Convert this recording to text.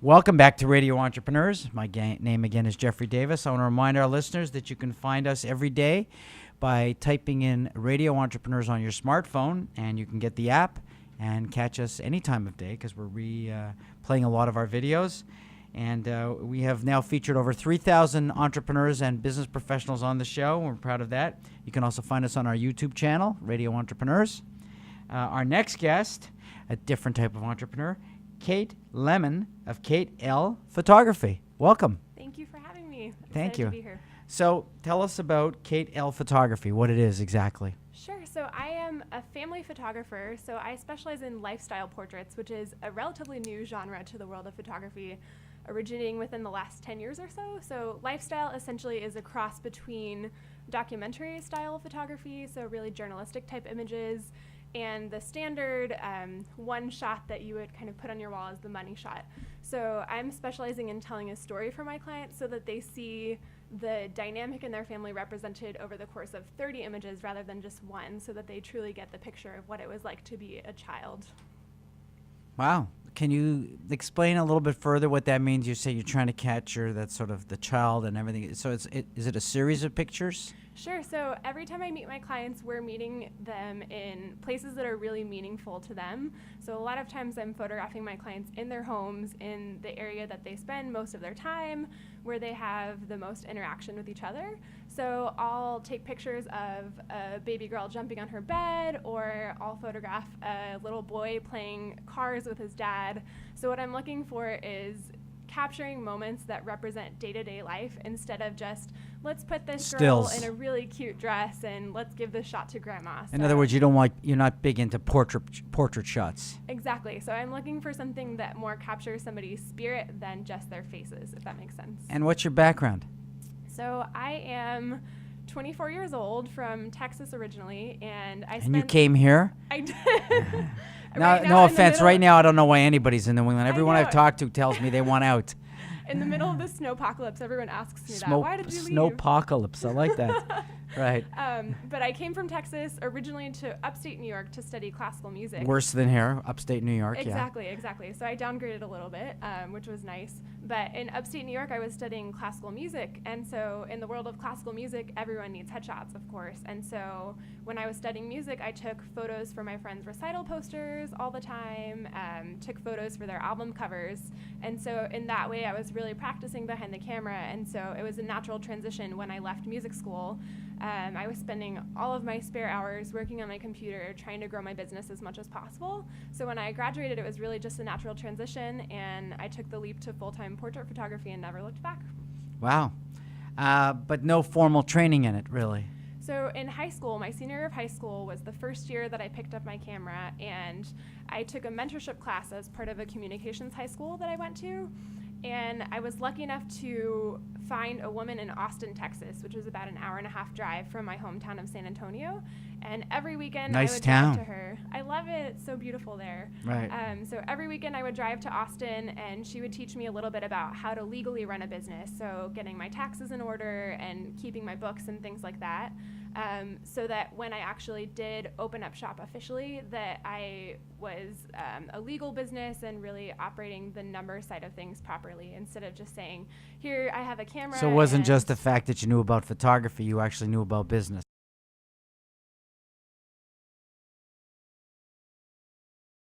Welcome back to Radio Entrepreneurs. My name again is Jeffrey Davis. I want to remind our listeners that you can find us every day by typing in Radio Entrepreneurs on your smartphone, and you can get the app and catch us any time of day because we're playing a lot of our videos. And we have now featured over 3,000 entrepreneurs and business professionals on the show. We're proud of that. You can also find us on our YouTube channel, Radio Entrepreneurs. Our next guest, a different type of entrepreneur, Kate Lemmon of Kate L Photography. Welcome. Thank you for having me. Thank you. To be here. So tell us about Kate L Photography, what it is exactly. Sure. So I am a family photographer. So I specialize in lifestyle portraits, which is a relatively new genre to the world of photography, originating within the last 10 years or so. So lifestyle essentially is a cross between documentary style photography, so really journalistic type images, and the standard one shot that you would kind of put on your wall is the money shot. So I'm specializing in telling a story for my clients so that they see the dynamic in their family represented over the course of 30 images rather than just one, so that they truly get the picture of what it was like to be a child. Wow. Can you explain a little bit further what that means? You say you're trying to capture that sort of the child and everything. So is it a series of pictures? Sure. So every time I meet my clients, we're meeting them in places that are really meaningful to them. So a lot of times I'm photographing my clients in their homes, in the area that they spend most of their time, where they have the most interaction with each other. So I'll take pictures of a baby girl jumping on her bed, or I'll photograph a little boy playing cars with his dad. So what I'm looking for is capturing moments that represent day-to-day life instead of just, let's put this girl in a really cute dress and let's give this shot to grandma. In other words, you're not big into portrait shots. Exactly. So I'm looking for something that more captures somebody's spirit than just their faces, if that makes sense. And what's your background? So I am 24 years old, from Texas originally, and you came here? I did. Now, no offense. Right now, I don't know why anybody's in New England. Everyone I've talked to tells me they want out. In the middle of the snowpocalypse, everyone asks me that. Why did you leave? Snowpocalypse. I like that. Right. But I came from Texas originally to upstate New York to study classical music. Worse than here, upstate New York. Exactly. So I downgraded a little bit, which was nice. But in upstate New York, I was studying classical music. And so in the world of classical music, everyone needs headshots, of course. And so when I was studying music, I took photos for my friends' recital posters all the time, took photos for their album covers. And so in that way, I was really practicing behind the camera. And so it was a natural transition when I left music school. I was spending all of my spare hours working on my computer, trying to grow my business as much as possible. So when I graduated, it was really just a natural transition, and I took the leap to full-time portrait photography and never looked back. Wow. But no formal training in it, really. So in high school, my senior year of high school was the first year that I picked up my camera, and I took a mentorship class as part of a communications high school that I went to. And I was lucky enough to find a woman in Austin, Texas, which was about an hour-and-a-half drive from my hometown of San Antonio. And every weekend I would drive to her. I love it. It's so beautiful there. Right. So every weekend I would drive to Austin, and she would teach me a little bit about how to legally run a business. So getting my taxes in order and keeping my books and things like that. So that when I actually did open up shop officially, that I was a legal business and really operating the number side of things properly, instead of just saying, here, I have a camera. So it wasn't just the fact that you knew about photography, you actually knew about business.